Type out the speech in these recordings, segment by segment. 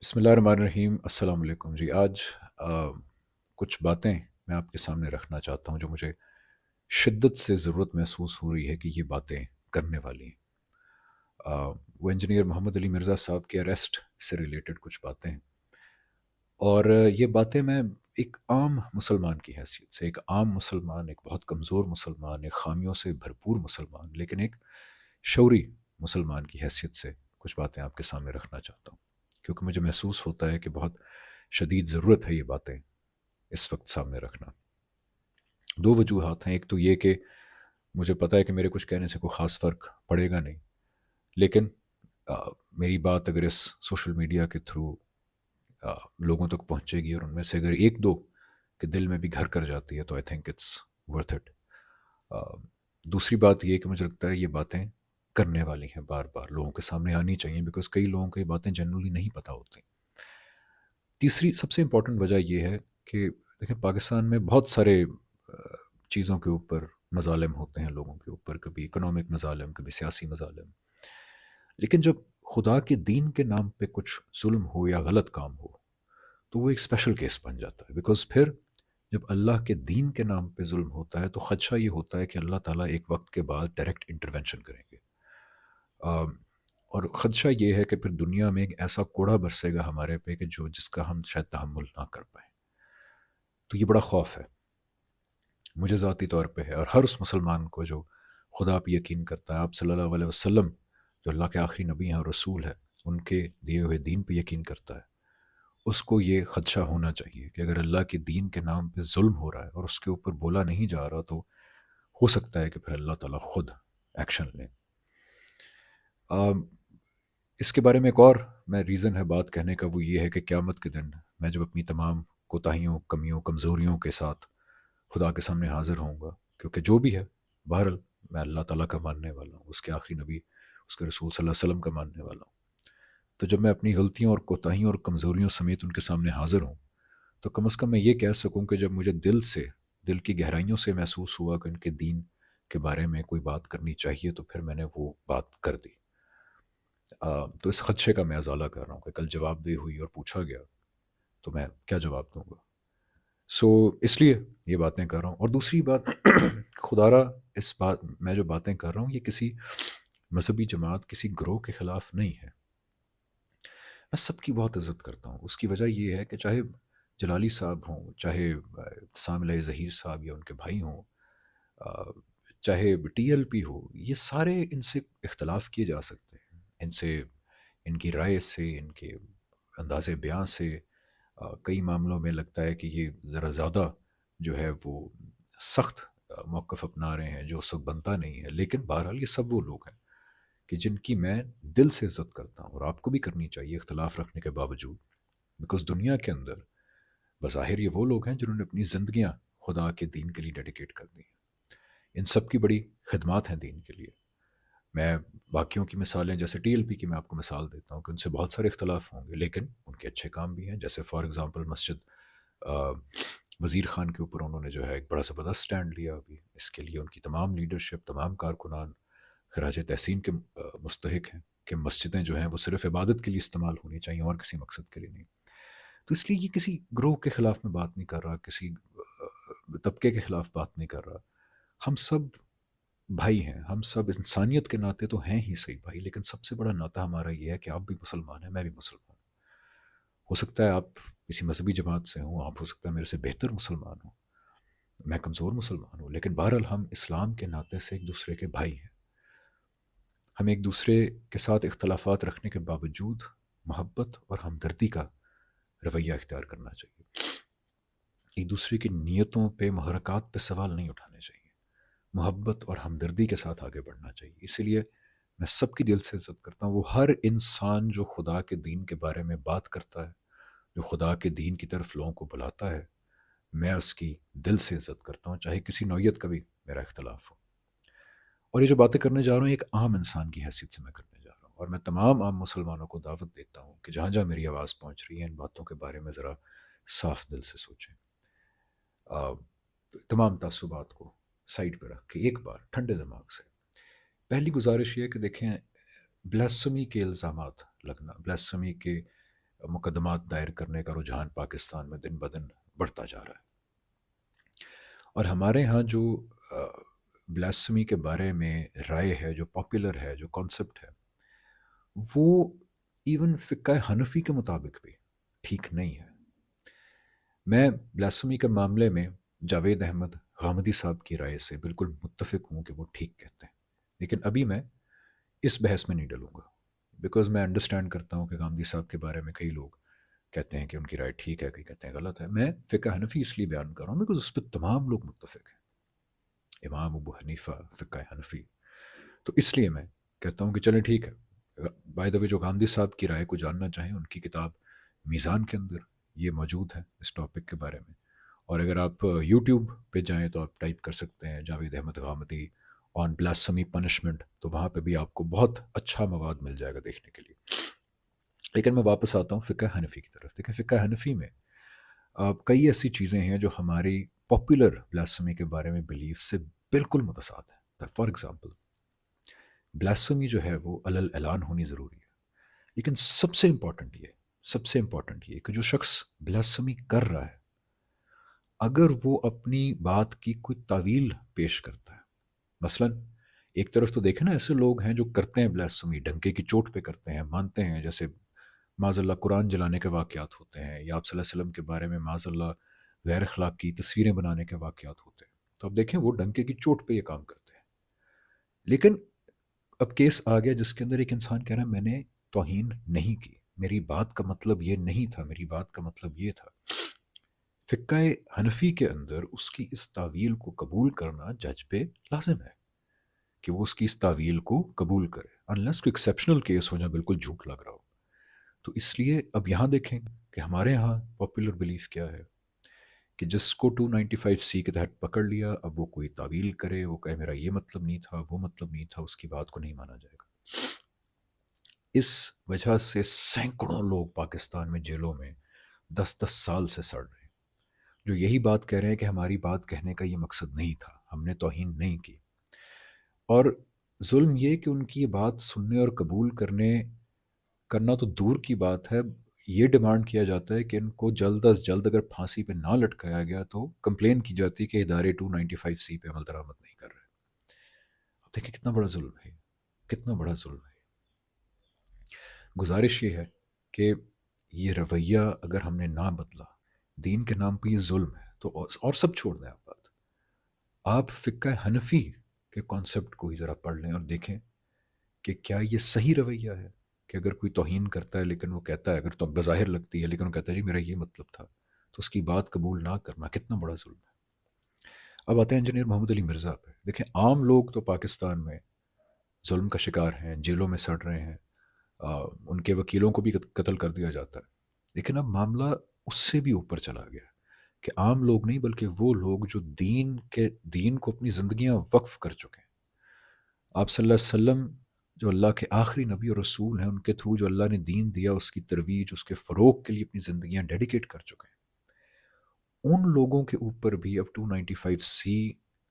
بسم اللہ الرحمن الرحیم، السلام علیکم جی۔ آج آ, کچھ باتیں میں آپ کے سامنے رکھنا چاہتا ہوں جو مجھے شدت سے ضرورت محسوس ہو رہی ہے کہ یہ باتیں کرنے والی ہیں۔ وہ انجینئر محمد علی مرزا صاحب کے اریسٹ سے ریلیٹڈ کچھ باتیں ہیں، اور یہ باتیں میں ایک عام مسلمان کی حیثیت سے، ایک عام مسلمان، ایک بہت کمزور مسلمان، ایک خامیوں سے بھرپور مسلمان لیکن ایک شعوری مسلمان کی حیثیت سے کچھ باتیں آپ کے سامنے رکھنا چاہتا ہوں، کیونکہ مجھے محسوس ہوتا ہے کہ بہت شدید ضرورت ہے یہ باتیں اس وقت سامنے رکھنا۔ دو وجوہات ہیں، ایک تو یہ کہ مجھے پتا ہے کہ میرے کچھ کہنے سے کوئی خاص فرق پڑے گا نہیں، لیکن آ، میری بات اگر اس سوشل میڈیا کے تھرو لوگوں تک پہنچے گی اور ان میں سے اگر ایک دو کے دل میں بھی گھر کر جاتی ہے تو I think it's worth it. دوسری بات یہ کہ مجھے لگتا ہے یہ باتیں کرنے والی ہیں، بار بار لوگوں کے سامنے آنی چاہیے، بیکاز کئی لوگوں کو یہ باتیں جنرلی نہیں پتہ ہوتی۔ تیسری سب سے امپورٹنٹ وجہ یہ ہے کہ دیکھیں، پاکستان میں بہت سارے چیزوں کے اوپر مظالم ہوتے ہیں لوگوں کے اوپر، کبھی اکنامک مظالم، کبھی سیاسی مظالم، لیکن جب خدا کے دین کے نام پہ کچھ ظلم ہو یا غلط کام ہو تو وہ ایک اسپیشل کیس بن جاتا ہے، بیکاز پھر جب اللہ کے دین کے نام پہ ظلم ہوتا ہے تو خدشہ یہ ہوتا ہے کہ اللہ تعالیٰ ایک وقت کے بعد ڈائریکٹ انٹرونشن کریں گے، آم، اور خدشہ یہ ہے کہ پھر دنیا میں ایک ایسا کوڑا برسے گا ہمارے پہ کہ جس کا ہم شاید تحمل نہ کر پائیں۔ تو یہ بڑا خوف ہے، مجھے ذاتی طور پہ ہے، اور ہر اس مسلمان کو جو خدا پہ یقین کرتا ہے، آپ صلی اللہ علیہ وسلم جو اللہ کے آخری نبی ہیں اور رسول ہے، ان کے دیے ہوئے دین پہ یقین کرتا ہے، اس کو یہ خدشہ ہونا چاہیے کہ اگر اللہ کے دین کے نام پہ ظلم ہو رہا ہے اور اس کے اوپر بولا نہیں جا رہا تو ہو سکتا ہے کہ پھر اللہ تعالیٰ خود ایکشن لیں۔ آم، اس کے بارے میں ایک اور میں ریزن ہے بات کہنے کا، وہ یہ ہے کہ قیامت کے دن میں جب اپنی تمام کوتاہیوں، کمیوں، کمزوریوں کے ساتھ خدا کے سامنے حاضر ہوں گا، کیونکہ جو بھی ہے بہرحال میں اللہ تعالیٰ کا ماننے والا ہوں، اس کے آخری نبی، اس کے رسول صلی اللہ علیہ وسلم کا ماننے والا ہوں۔ تو جب میں اپنی غلطیوں اور کوتاہیوں اور کمزوریوں سمیت ان کے سامنے حاضر ہوں تو کم از کم میں یہ کہہ سکوں کہ جب مجھے دل کی گہرائیوں سے محسوس ہوا کہ ان کے دین کے بارے میں کوئی بات کرنی چاہیے تو پھر میں نے وہ بات کر دی۔ تو اس خدشے کا میں ازالہ کر رہا ہوں کہ کل جواب دہی ہوئی اور پوچھا گیا تو میں کیا جواب دوں گا۔ سو اس لیے یہ باتیں کر رہا ہوں، اور دوسری بات خدا را، اس بات میں جو باتیں کر رہا ہوں یہ کسی مذہبی جماعت، کسی گروہ کے خلاف نہیں ہے۔ میں سب کی بہت عزت کرتا ہوں، اس کی وجہ یہ ہے کہ چاہے جلالی صاحب ہوں، چاہے سام علیہ ظہیر صاحب یا ان کے بھائی ہوں، آ، چاہے ٹی ایل پی ہو، یہ سارے ان سے اختلاف کیے جا سکتے ہیں، ان سے، ان کی رائے سے، ان کے انداز بیان سے کئی معاملوں میں لگتا ہے کہ یہ ذرا زیادہ جو ہے وہ سخت موقف اپنا رہے ہیں جو اس وقت بنتا نہیں ہے، لیکن بہرحال یہ سب وہ لوگ ہیں کہ جن کی میں دل سے عزت کرتا ہوں، اور آپ کو بھی کرنی چاہیے اختلاف رکھنے کے باوجود، بیکاز دنیا کے اندر بظاہر یہ وہ لوگ ہیں جنہوں نے اپنی زندگیاں خدا کے دین کے لیے ڈیڈیکیٹ کر دی ہیں۔ ان سب کی بڑی خدمات ہیں دین کے لیے۔ میں باقیوں کی مثالیں جیسے ٹی ایل پی کی میں آپ کو مثال دیتا ہوں کہ ان سے بہت سارے اختلاف ہوں گے لیکن ان کے اچھے کام بھی ہیں، جیسے فار ایگزامپل مسجد وزیر خان کے اوپر انہوں نے جو ہے ایک بڑا زبردست سٹینڈ لیا، ابھی اس کے لیے ان کی تمام لیڈرشپ، تمام کارکنان خراج تحسین کے مستحق ہیں کہ مسجدیں جو ہیں وہ صرف عبادت کے لیے استعمال ہونی چاہیے اور کسی مقصد کے لیے نہیں۔ تو اس لیے یہ کسی گروہ کے خلاف میں بات نہیں کر رہا، کسی طبقے کے خلاف بات نہیں کر رہا، ہم سب بھائی ہیں، ہم سب انسانیت کے ناطے تو ہیں ہی صحیح بھائی، لیکن سب سے بڑا ناطہ ہمارا یہ ہے کہ آپ بھی مسلمان ہیں، میں بھی مسلمان ہوں۔ ہو سکتا ہے آپ کسی مذہبی جماعت سے ہوں، آپ ہو سکتا ہے میرے سے بہتر مسلمان ہوں، میں کمزور مسلمان ہوں، لیکن بہرحال ہم اسلام کے ناطے سے ایک دوسرے کے بھائی ہیں۔ ہم ایک دوسرے کے ساتھ اختلافات رکھنے کے باوجود محبت اور ہمدردی کا رویہ اختیار کرنا چاہیے، ایک دوسرے کی نیتوں پہ، محرکات پہ سوال نہیں اٹھانے چاہیے، محبت اور ہمدردی کے ساتھ آگے بڑھنا چاہیے۔ اسی لیے میں سب کی دل سے عزت کرتا ہوں، وہ ہر انسان جو خدا کے دین کے بارے میں بات کرتا ہے، جو خدا کے دین کی طرف لوگوں کو بلاتا ہے، میں اس کی دل سے عزت کرتا ہوں، چاہے کسی نوعیت کا بھی میرا اختلاف ہو۔ اور یہ جو باتیں کرنے جا رہا ہوں ایک عام انسان کی حیثیت سے میں کرنے جا رہا ہوں، اور میں تمام عام مسلمانوں کو دعوت دیتا ہوں کہ جہاں جہاں میری آواز پہنچ رہی ہے ان باتوں کے بارے میں ذرا صاف دل سے سوچیں، آ، تمام تعصبات کو سائڈ پہ رکھ کے ایک بار ٹھنڈے دماغ سے پہلی گزارش یہ ہے کہ دیکھیں، بلیسمی کے الزامات لگنا، بلیسمی کے مقدمات دائر کرنے کا رجحان پاکستان میں دن بدن بڑھتا جا رہا ہے. اور ہمارے ہاں جو بلاسمی کے بارے میں رائے ہے، جو پاپولر ہے، جو کانسیپٹ ہے، وہ ایون فقہ حنفی کے مطابق بھی ٹھیک نہیں ہے. میں بلاسمی کے معاملے میں جاوید احمد غامدی صاحب کی رائے سے بالکل متفق ہوں کہ وہ ٹھیک کہتے ہیں، لیکن ابھی میں اس بحث میں نہیں ڈلوں گا، بیکاز میں انڈرسٹینڈ کرتا ہوں کہ غامدی صاحب کے بارے میں کئی لوگ کہتے ہیں کہ ان کی رائے ٹھیک ہے، کئی کہتے ہیں غلط ہے. میں فقہ حنفی اس لیے بیان کر رہا ہوں بیکاز اس پہ تمام لوگ متفق ہیں، امام ابو حنیفہ فقہ حنفی. تو اس لیے میں کہتا ہوں کہ چلیں ٹھیک ہے. بائی دا وے جو غامدی صاحب کی رائے کو جاننا چاہیں، ان کی کتاب میزان کے اندر یہ موجود ہے اس ٹاپک کے بارے میں. اور اگر آپ یوٹیوب پہ جائیں تو آپ ٹائپ کر سکتے ہیں جاوید احمد غامدی آن بلاسمی پنشمنٹ، تو وہاں پہ بھی آپ کو بہت اچھا مواد مل جائے گا دیکھنے کے لیے. لیکن میں واپس آتا ہوں فقہ حنفی کی طرف. دیکھیں فقہ حنفی میں کئی ایسی چیزیں ہیں جو ہماری پاپولر بلاسمی کے بارے میں بلیف سے بالکل متصاد ہے. فار ایگزامپل بلاسمی جو ہے وہ علل اعلان ہونی ضروری ہے، لیکن سب سے امپورٹنٹ یہ کہ جو شخص بلاسمی کر رہا ہے، اگر وہ اپنی بات کی کوئی تعویل پیش کرتا ہے، مثلا ایک طرف تو دیکھیں نا ایسے لوگ ہیں جو کرتے ہیں بلاسمی، ڈنکے کی چوٹ پہ کرتے ہیں، مانتے ہیں، جیسے معاذ اللہ قرآن جلانے کے واقعات ہوتے ہیں، یا آپ صلی اللہ علیہ وسلم کے بارے میں معاذ اللہ غیر اخلاقی تصویریں بنانے کے واقعات ہوتے ہیں. تو اب دیکھیں وہ ڈنکے کی چوٹ پہ یہ کام کرتے ہیں. لیکن اب کیس آ گیا جس کے اندر ایک انسان کہہ رہا ہے میں نے توہین نہیں کی، میری بات کا مطلب یہ نہیں تھا، میری بات کا مطلب یہ تھا. فقہ حنفی کے اندر اس کی اس تعویل کو قبول کرنا جج پہ لازم ہے کہ وہ اس کی اس تعویل کو قبول کرے، انلیس کوئی ایکسیپشنل کیس ہو جائے بالکل جھوٹ لگ رہا ہو. تو اس لیے اب یہاں دیکھیں کہ ہمارے یہاں پاپولر بلیف کیا ہے کہ جس کو 295 کے تحت پکڑ لیا، اب وہ کوئی تعویل کرے، وہ کہے میرا یہ مطلب نہیں تھا، وہ مطلب نہیں تھا، اس کی بات کو نہیں مانا جائے گا. اس وجہ سے سینکڑوں لوگ پاکستان میں جیلوں میں 10 10 سال سے سڑ رہے ہیں، جو یہی بات کہہ رہے ہیں کہ ہماری بات کہنے کا یہ مقصد نہیں تھا، ہم نے توہین نہیں کی. اور ظلم یہ کہ ان کی یہ بات سننے اور قبول کرنا تو دور کی بات ہے، یہ ڈیمانڈ کیا جاتا ہے کہ ان کو جلد از جلد اگر پھانسی پہ نہ لٹکایا گیا تو کمپلین کی جاتی ہے کہ ادارے 295 پہ عمل درآمد نہیں کر رہے. اب دیکھیں کتنا بڑا ظلم ہے، کتنا بڑا ظلم ہے. گزارش یہ ہے کہ یہ رویہ اگر ہم نے نہ بدلا، دین کے نام پہ یہ ظلم ہے تو اور سب چھوڑ دیں. آپ فقہ حنفی کے کانسیپٹ کو ہی ذرا پڑھ لیں اور دیکھیں کہ کیا یہ صحیح رویہ ہے کہ اگر کوئی توہین کرتا ہے لیکن وہ کہتا ہے، اگر تو بظاہر لگتی ہے لیکن وہ کہتا ہے جی میرا یہ مطلب تھا، تو اس کی بات قبول نہ کرنا کتنا بڑا ظلم ہے. اب آتے ہیں انجینئر محمد علی مرزا پہ. دیکھیں عام لوگ تو پاکستان میں ظلم کا شکار ہیں، جیلوں میں سڑ رہے ہیں، ان کے وکیلوں کو بھی قتل کر دیا جاتا ہے. لیکن اب معاملہ اس سے بھی اوپر چلا گیا کہ عام لوگ نہیں بلکہ وہ لوگ جو دین کو اپنی زندگیاں وقف کر چکے ہیں. آپ صلی اللہ علیہ وسلم جو اللہ کے آخری نبی اور رسول ہیں، ان کے تھرو جو اللہ نے دین دیا، اس کی ترویج، اس کے فروغ کے لیے اپنی زندگیاں ڈیڈیکیٹ کر چکے ہیں. ان لوگوں کے اوپر بھی اب 295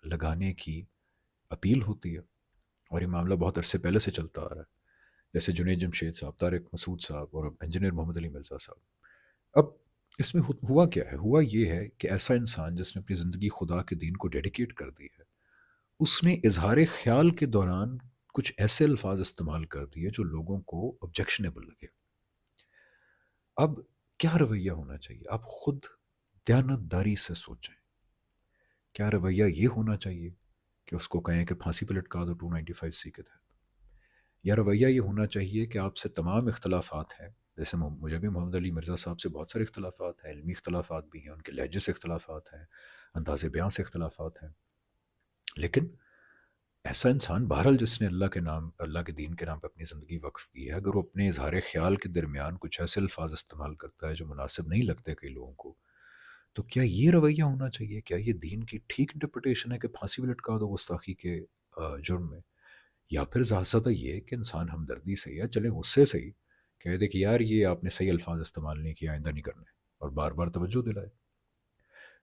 لگانے کی اپیل ہوتی ہے. اور یہ معاملہ بہت عرصے پہلے سے چلتا آ رہا ہے، جیسے جنید جمشید صاحب، طارق مسعود صاحب، اور اب انجینئر محمد علی مرزا صاحب. اب اس میں ہوا کیا ہے؟ ہوا یہ ہے کہ ایسا انسان جس نے اپنی زندگی خدا کے دین کو ڈیڈیکیٹ کر دی ہے، اس نے اظہار خیال کے دوران کچھ ایسے الفاظ استعمال کر دیے جو لوگوں کو آبجیکشنیبل لگے. اب کیا رویہ ہونا چاہیے؟ آپ خود دیانت داری سے سوچیں. کیا رویہ یہ ہونا چاہیے کہ اس کو کہیں کہ پھانسی پہ لٹکا دو 295 کے تحت؟ یا رویہ یہ ہونا چاہیے کہ آپ سے تمام اختلافات ہیں، جیسے مجھے بھی محمد علی مرزا صاحب سے بہت سارے اختلافات ہیں، علمی اختلافات بھی ہیں، ان کے لہجے سے اختلافات ہیں، انداز بیان سے اختلافات ہیں، لیکن ایسا انسان بہرحال جس نے اللہ کے دین کے نام پہ اپنی زندگی وقف کی ہے، اگر وہ اپنے اظہار خیال کے درمیان کچھ ایسے الفاظ استعمال کرتا ہے جو مناسب نہیں لگتے کئی لوگوں کو، تو کیا یہ رویہ ہونا چاہیے؟ کیا یہ دین کی ٹھیک انٹرپریٹیشن ہے کہ پھانسی پہ لٹکا دو گستاخی کے جرم میں؟ یا پھر زیادہ سے زیادہ یہ کہ انسان ہمدردی سے یا چلیں غصے سے ہی کہہ دے کہ یار یہ آپ نے صحیح الفاظ استعمال نہیں کیا، آئندہ نہیں کرنے، اور بار بار توجہ دلائے.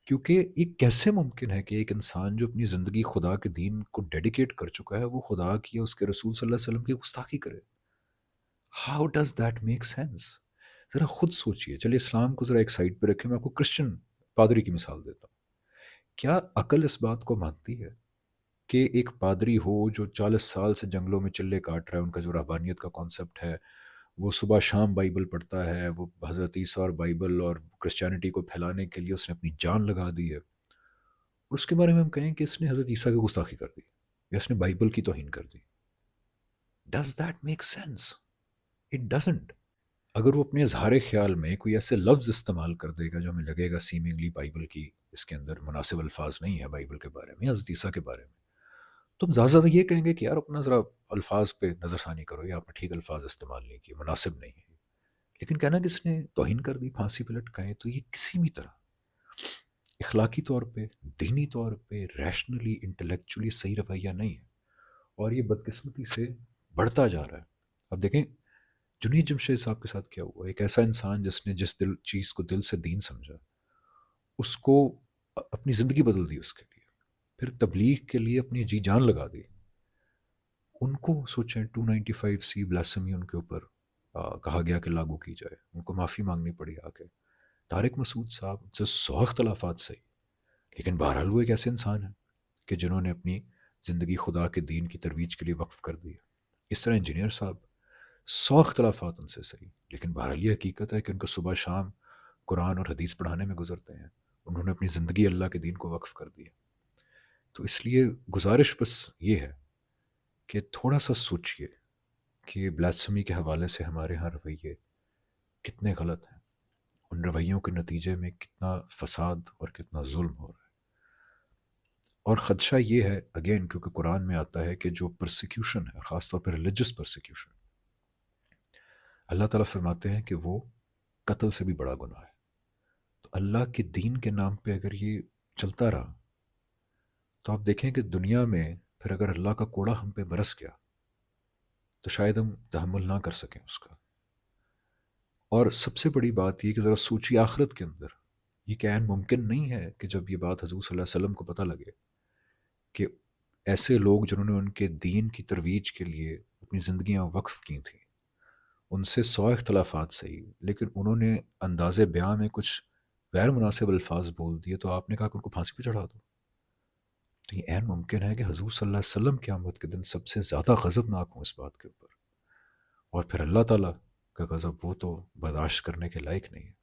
کیونکہ یہ کیسے ممکن ہے کہ ایک انسان جو اپنی زندگی خدا کے دین کو ڈیڈیکیٹ کر چکا ہے، وہ خدا کی یا اس کے رسول صلی اللہ علیہ وسلم کی گستاخی کرے؟ How does that make sense? ذرا خود سوچیے. چلیے اسلام کو ذرا ایک سائڈ پہ رکھیں, میں آپ کو کرسچن پادری کی مثال دیتا ہوں. کیا عقل اس بات کو مانتی ہے کہ ایک پادری ہو جو 40 سال سے جنگلوں میں چلے کاٹ رہا ہے, ان کا جو رہبانیت کا کانسیپٹ ہے, وہ صبح شام بائبل پڑھتا ہے, وہ حضرت عیسیٰ اور بائبل اور کرسچینٹی کو پھیلانے کے لیے اس نے اپنی جان لگا دی ہے, اور اس کے بارے میں ہم کہیں کہ اس نے حضرت عیسیٰ کی گستاخی کر دی یا اس نے بائبل کی توہین کر دی؟ Does that make sense? It doesn't. اگر وہ اپنے اظہار خیال میں کوئی ایسے لفظ استعمال کر دے گا جو ہمیں لگے گا سیمنگلی بائبل کی اس کے اندر مناسب الفاظ نہیں ہے بائبل کے بارے میں, حضرت عیسیٰ کے بارے میں, تو ہم زیادہ زیادہ یہ کہیں گے کہ یار اپنا ذرا الفاظ پہ نظر ثانی کرو, یا آپ نے ٹھیک الفاظ استعمال نہیں کیے, مناسب نہیں ہے. لیکن کہنا کہ اس نے توہین کر دی, پھانسی پہ لٹکائے, تو یہ کسی بھی طرح اخلاقی طور پہ, دینی طور پہ, ریشنلی, انٹلیکچولی صحیح رویہ نہیں ہے, اور یہ بدقسمتی سے بڑھتا جا رہا ہے. اب دیکھیں جنید جمشید صاحب کے ساتھ کیا ہوا. ایک ایسا انسان جس نے جس چیز کو دل سے دین سمجھا, اس کو اپنی زندگی بدل دی اس کے لیے, پھر تبلیغ کے لیے اپنی جی جان لگا دی. ان کو سوچیں 295C بلاسمی ان کے اوپر کہا گیا کہ لاگو کی جائے, ان کو معافی مانگنی پڑی آ کے. طارق مسعود صاحب سے 100 اختلافات صحیح, لیکن بہرحال وہ ایک ایسے انسان ہیں کہ جنہوں نے اپنی زندگی خدا کے دین کی ترویج کے لیے وقف کر دی. اس طرح انجینئر صاحب 100 اختلافات ان سے صحیح, لیکن بہرحال یہ حقیقت ہے کہ ان کو صبح شام قرآن اور حدیث پڑھانے میں گزرتے ہیں. انہوں نے اپنی زندگی اللہ کے دین کو وقف کر دی. تو اس لیے گزارش بس یہ ہے کہ تھوڑا سا سوچئے کہ بلاسمی کے حوالے سے ہمارے ہاں رویے کتنے غلط ہیں, ان رویوں کے نتیجے میں کتنا فساد اور کتنا ظلم ہو رہا ہے. اور خدشہ یہ ہے اگین کیونکہ قرآن میں آتا ہے کہ جو پرسیکیوشن ہے, خاص طور پہ ریلیجس پرسیکیوشن, اللہ تعالیٰ فرماتے ہیں کہ وہ قتل سے بھی بڑا گناہ ہے. تو اللہ کے دین کے نام پہ اگر یہ چلتا رہا تو آپ دیکھیں کہ دنیا میں پھر اگر اللہ کا کوڑا ہم پہ برس گیا تو شاید ہم تحمل نہ کر سکیں اس کا. اور سب سے بڑی بات یہ کہ ذرا سوچی آخرت کے اندر یہ کہ عین ممکن نہیں ہے کہ جب یہ بات حضور صلی اللہ علیہ وسلم کو پتہ لگے کہ ایسے لوگ جنہوں نے ان کے دین کی ترویج کے لیے اپنی زندگیاں وقف کی تھیں, ان سے 100 اختلافات صحیح, لیکن انہوں نے انداز بیان میں کچھ غیر مناسب الفاظ بول دیے, تو آپ نے کہا کہ ان کو پھانسی پہ چڑھا دو. تو یہ عین ممکن ہے کہ حضور صلی اللہ علیہ وسلم قیامت کے دن سب سے زیادہ غضبناک ہوں اس بات کے اوپر, اور پھر اللہ تعالیٰ کا غضب وہ تو برداشت کرنے کے لائق نہیں ہے.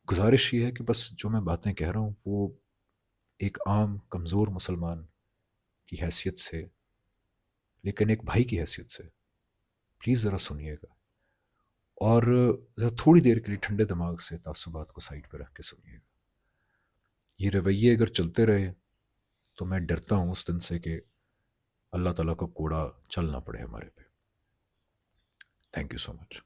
گزارش یہ ہے کہ بس جو میں باتیں کہہ رہا ہوں وہ ایک عام کمزور مسلمان کی حیثیت سے, لیکن ایک بھائی کی حیثیت سے پلیز ذرا سنیے گا, اور ذرا تھوڑی دیر کے لیے ٹھنڈے دماغ سے تعصبات کو سائڈ پہ رکھ کے سنیے گا. یہ رویے اگر چلتے رہے تو میں ڈرتا ہوں اس دن سے کہ اللہ تعالیٰ کو کوڑا چلنا پڑے ہمارے پہ. Thank you so much.